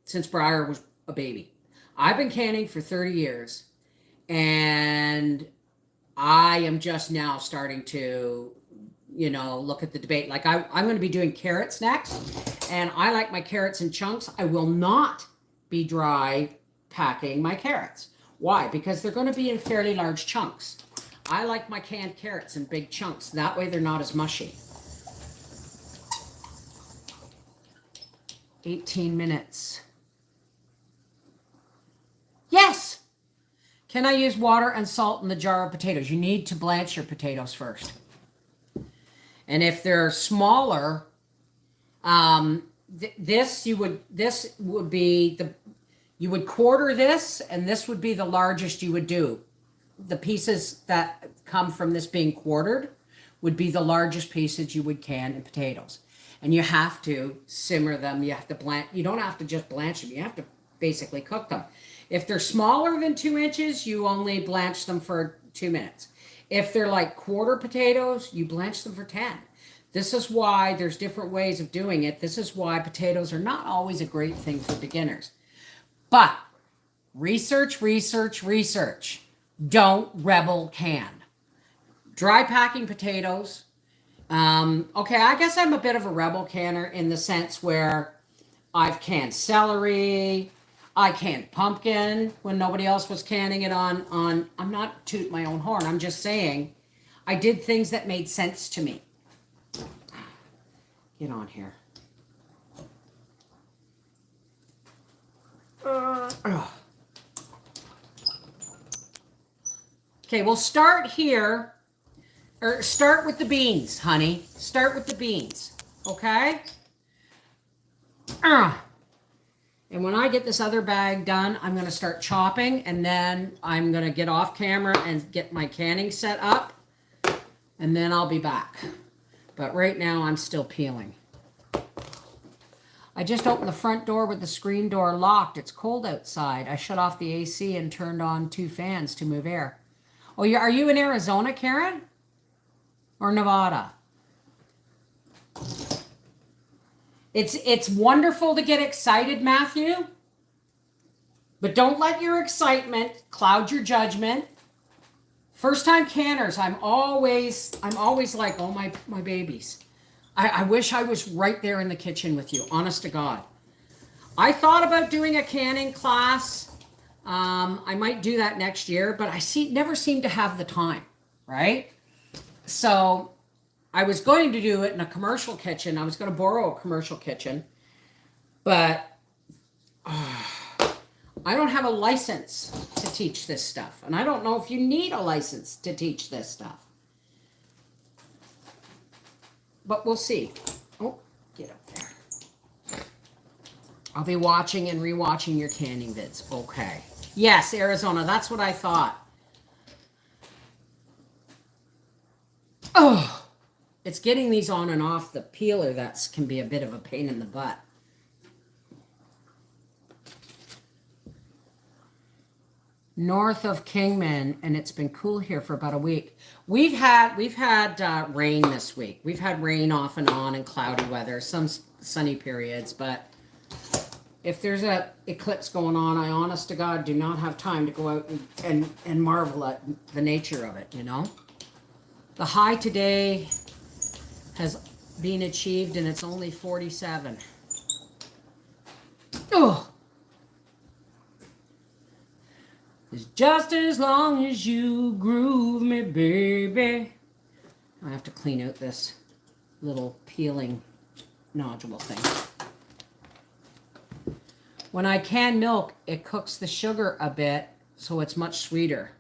since Briar was a baby. I've been canning for 30 years, and I am just now starting to, look at the debate. Like I'm going to be doing carrots next, and I like my carrots in chunks. I will not be dry packing my carrots. Why? Because they're going to be in fairly large chunks. I like my canned carrots in big chunks. That way they're not as mushy. 18 minutes. Yes. Can I use water and salt in the jar of potatoes? You need to blanch your potatoes first. And if they're smaller, this would be you would quarter this, and this would be the largest you would do. The pieces that come from this being quartered would be the largest pieces you would can in potatoes. And you have to simmer them. You have to blanch. You don't have to just blanch them. You have to basically cook them. If they're smaller than 2 inches, you only blanch them for 2 minutes. If they're like quarter potatoes, you blanch them for 10. This is why there's different ways of doing it. This is why potatoes are not always a great thing for beginners. But research, research, research. Don't rebel can. Dry packing potatoes. Okay, I guess I'm a bit of a rebel canner in the sense where I've canned celery. I canned pumpkin when nobody else was canning it on. I'm not tooting my own horn. I'm just saying I did things that made sense to me. Get on here. Okay, we'll start here. Or start with the beans, honey. Start with the beans. Okay? And when I get this other bag done, I'm going to start chopping, and then I'm going to get off camera and get my canning set up, and then I'll be back. But right now, I'm still peeling. I just opened the front door with the screen door locked. It's cold outside. I shut off the AC and turned on 2 fans to move air. Oh, are you in Arizona, Karen? Or Nevada? It's wonderful to get excited, Matthew. But don't let your excitement cloud your judgment. First time canners, I'm always like, oh my babies. I wish I was right there in the kitchen with you, honest to God. I thought about doing a canning class. I might do that next year, but I never seem to have the time, right? So I was going to do it in a commercial kitchen. I was going to borrow a commercial kitchen, but I don't have a license to teach this stuff. And I don't know if you need a license to teach this stuff. But we'll see. Oh, get up there. I'll be watching and rewatching your canning vids. Okay. Yes, Arizona. That's what I thought. Oh, it's getting these on and off the peeler that can be a bit of a pain in the butt. North of Kingman, and it's been cool here for about a week. We've had rain this week. We've had rain off and on and cloudy weather, some sunny periods, but if there's a eclipse going on, I honest to God do not have time to go out and marvel at the nature of it, you know? The high today has been achieved and it's only 47. Oh! It's just as long as you groove me, baby. I have to clean out this little peeling nodule thing. When I can milk, it cooks the sugar a bit, so it's much sweeter.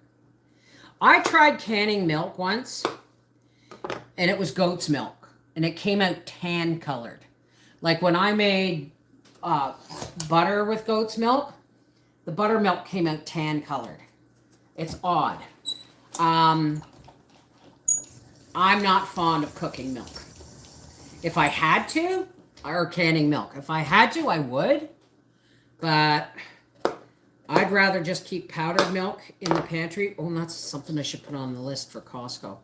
I tried canning milk once, and it was goat's milk, and it came out tan colored. Like when I made butter with goat's milk, the buttermilk came out tan colored. It's odd. I'm not fond of cooking milk. If I had to, or canning milk. If I had to, I would. But I'd rather just keep powdered milk in the pantry. Oh, that's something I should put on the list for Costco.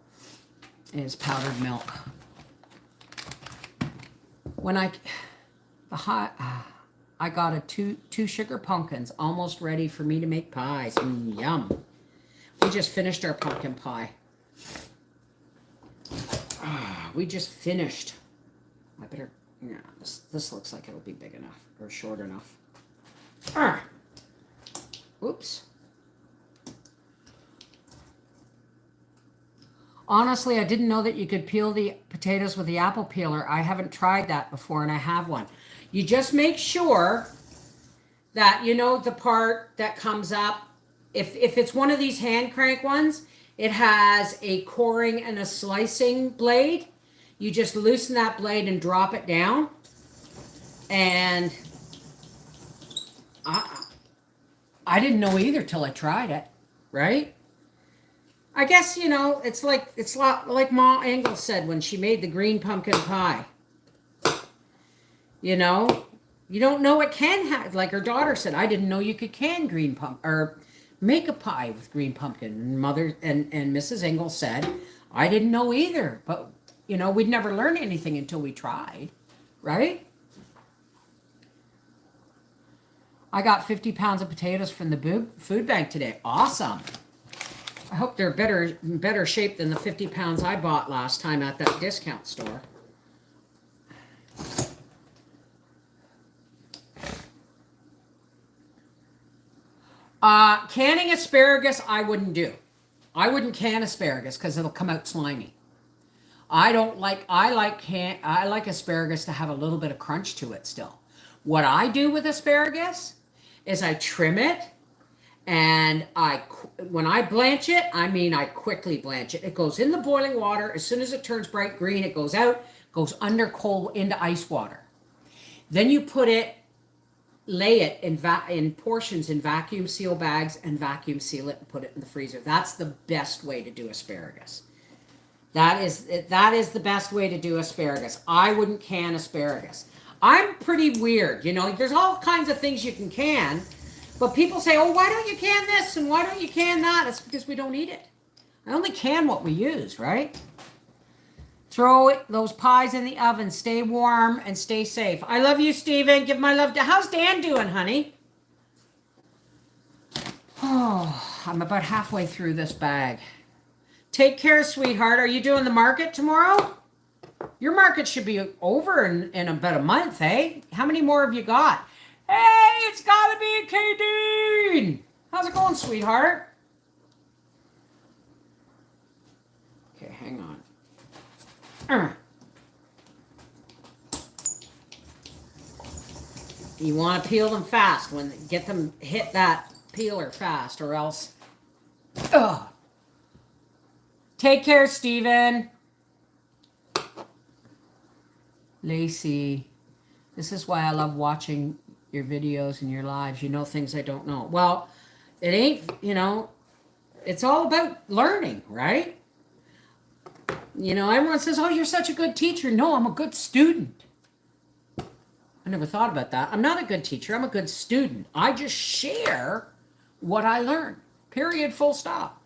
Is powdered milk. When I got a two sugar pumpkins almost ready for me to make pies. Yum. We just finished our pumpkin pie. We just finished. I better, yeah, this looks like it'll be big enough or short enough. Oops. Honestly, I didn't know that you could peel the potatoes with the apple peeler. I haven't tried that before, and I have one. You just make sure that, you know, the part that comes up, if it's one of these hand crank ones, it has a coring and a slicing blade. You just loosen that blade and drop it down. And I didn't know either till I tried it, right? I guess, you know, it's like Ma Engel said when she made the green pumpkin pie. You know, you don't know it can have, like her daughter said, I didn't know you could can green pumpkin or make a pie with green pumpkin. And Mother and Mrs. Engel said, I didn't know either, but you know, we'd never learn anything until we tried, right? I got 50 pounds of potatoes from the food bank today. Awesome. I hope they're in better shape than the 50 pounds I bought last time at that discount store. Canning asparagus, I wouldn't do. I wouldn't can asparagus because it'll come out slimy. I like asparagus to have a little bit of crunch to it still. What I do with asparagus is I trim it, and when I blanch it, I mean I quickly blanch it. It goes in the boiling water. As soon as it turns bright green, it goes out, goes under cold into ice water. Then you lay it in portions in vacuum seal bags and vacuum seal it and put it in the freezer. That's the best way to do asparagus. That is the best way to do asparagus. I wouldn't can asparagus. I'm pretty weird, you know. There's all kinds of things you can can, but people say, "Oh, why don't you can this and why don't you can that?" It's because we don't eat it. I only can what we use, right? Throw those pies in the oven. Stay warm and stay safe. I love you, Steven. Give my love to... How's Dan doing, honey? Oh, I'm about halfway through this bag. Take care, sweetheart. Are you doing the market tomorrow? Your market should be over in about a month, eh? How many more have you got? Hey, it's gotta be Kadeen. How's it going, sweetheart? Okay, hang on. You want to peel them fast. Get them, hit that peeler fast, or else. Ugh. Take care, Steven. Lacey, this is why I love watching your videos and your lives. You know things I don't know. Well, it ain't, you know, it's all about learning, right? You know, everyone says, oh, you're such a good teacher. No, I'm a good student. I never thought about that. I'm not a good teacher. I'm a good student. I just share what I learn. Period. Full stop.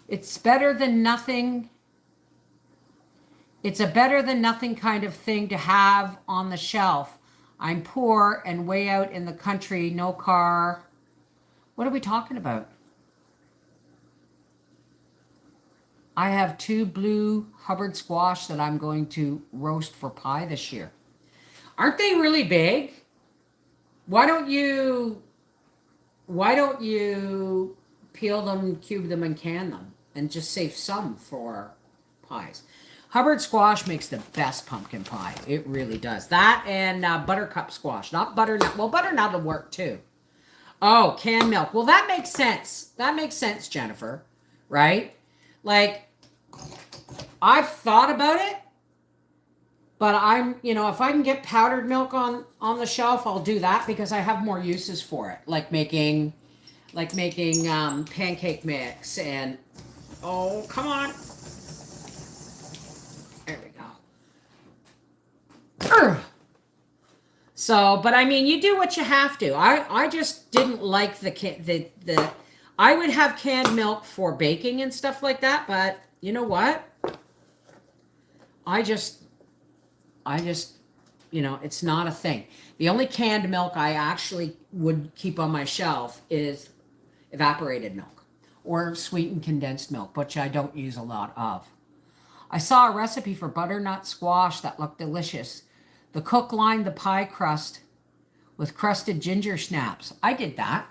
It's better than nothing. It's a better than nothing kind of thing to have on the shelf. I'm poor and way out in the country, no car. What are we talking about? I have 2 blue Hubbard squash that I'm going to roast for pie this year. Aren't they really big? Why don't you peel them, cube them, and can them, and just save some for pies? Hubbard squash makes the best pumpkin pie. It really does. That and buttercup squash, not butternut. Well, butternut will work too. Oh, canned milk. Well, that makes sense. That makes sense, Jennifer. Right? Like, I've thought about it, but I'm, you know, if I can get powdered milk on the shelf, I'll do that because I have more uses for it, like making pancake mix and, oh, come on. There we go. Urgh. So, but I mean, you do what you have to. I just didn't like the I would have canned milk for baking and stuff like that, but you know what? I just, you know, it's not a thing. The only canned milk I actually would keep on my shelf is evaporated milk or sweetened condensed milk, which I don't use a lot of. I saw a recipe for butternut squash that looked delicious. The cook lined the pie crust with crusted ginger snaps. I did that.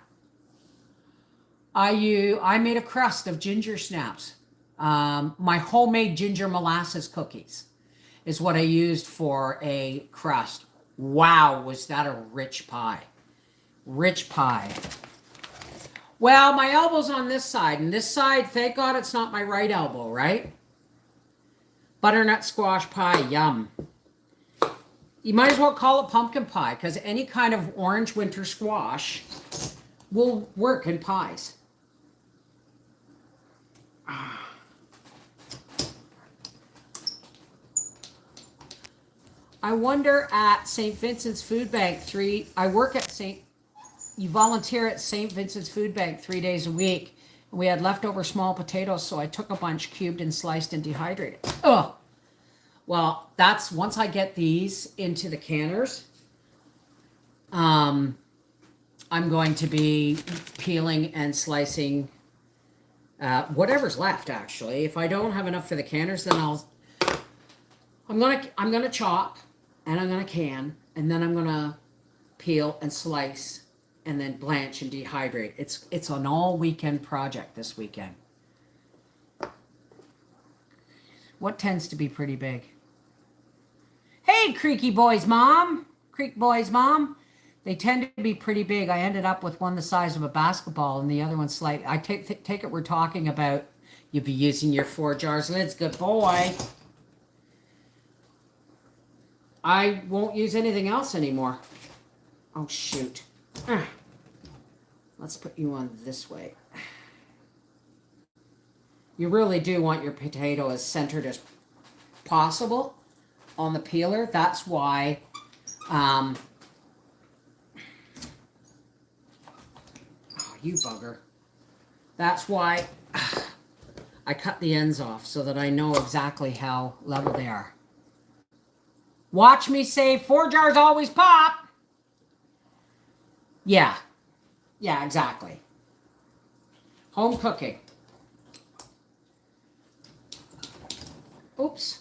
I made a crust of ginger snaps. My homemade ginger molasses cookies. is what I used for a crust. Wow, was that a rich pie. Rich pie. Well, my elbow's on this side, and this side, thank God it's not my right elbow, right? Butternut squash pie, yum. You might as well call it pumpkin pie, because any kind of orange winter squash will work in pies. I wonder at St. Vincent's Food Bank you volunteer at St. Vincent's Food Bank 3 days a week. And we had leftover small potatoes, so I took a bunch, cubed and sliced and dehydrated. Oh, well, that's once I get these into the canners. I'm going to be peeling and slicing whatever's left. Actually, if I don't have enough for the canners, then I'm gonna chop and I'm gonna can, and then I'm gonna peel and slice and then blanch and dehydrate. It's an all weekend project this weekend. What tends to be pretty big? Hey, Creaky Boy's mom. Creek Boy's mom. They tend to be pretty big. I ended up with one the size of a basketball and the other one slight. I take it we're talking about you'll be using your 4 jars lids. Good boy. I won't use anything else anymore. Oh, shoot. Let's put you on this way. You really do want your potato as centered as possible on the peeler. That's why oh, you bugger. That's why I cut the ends off so that I know exactly how level they are. Watch me say 4 jars always pop. Yeah. Yeah, exactly. Home cooking. Oops.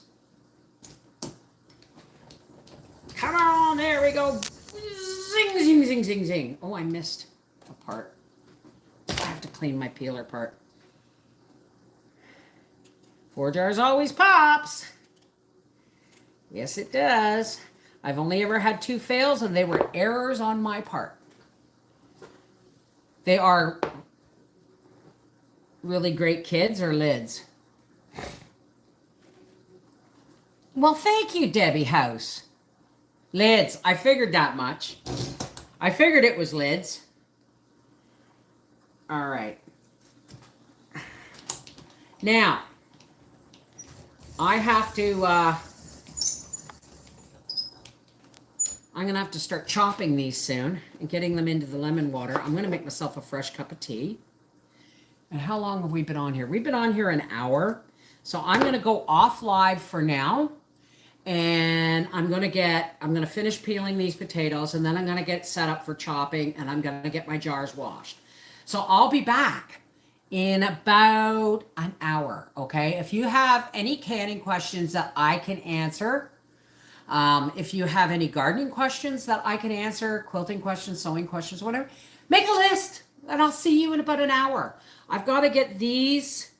Come on, there we go. Zing, zing, zing, zing, zing. Oh, I missed a part. I have to clean my peeler part. 4 jars always pops. Yes, it does. I've only ever had 2 fails, and they were errors on my part. They are really great kids or lids. Well, thank you, Debbie House. Lids. I figured that much. I figured it was lids. All right. Now, I have to, I'm going to have to start chopping these soon and getting them into the lemon water. I'm going to make myself a fresh cup of tea. And how long have we been on here? We've been on here an hour. So I'm going to go off live for now. And I'm going to finish peeling these potatoes, and then I'm going to get set up for chopping, and I'm going to get my jars washed. So I'll be back in about an hour, okay? If you have any canning questions that I can answer, if you have any gardening questions that I can answer, quilting questions, sewing questions, whatever, make a list, and I'll see you in about an hour. I've got to get these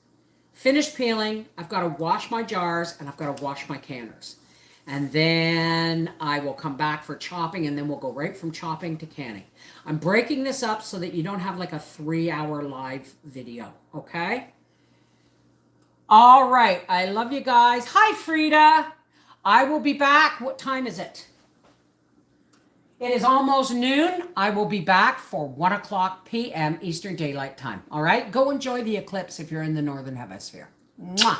finished peeling. I've got to wash my jars, and I've got to wash my canners. And then I will come back for chopping, and then we'll go right from chopping to canning. I'm breaking this up so that you don't have like a 3-hour live video, okay? All right, I love you guys. Hi, Frida. I will be back. What time is it? It is almost noon. I will be back for 1 o'clock p.m. Eastern Daylight Time, all right? Go enjoy the eclipse if you're in the Northern Hemisphere. Mwah.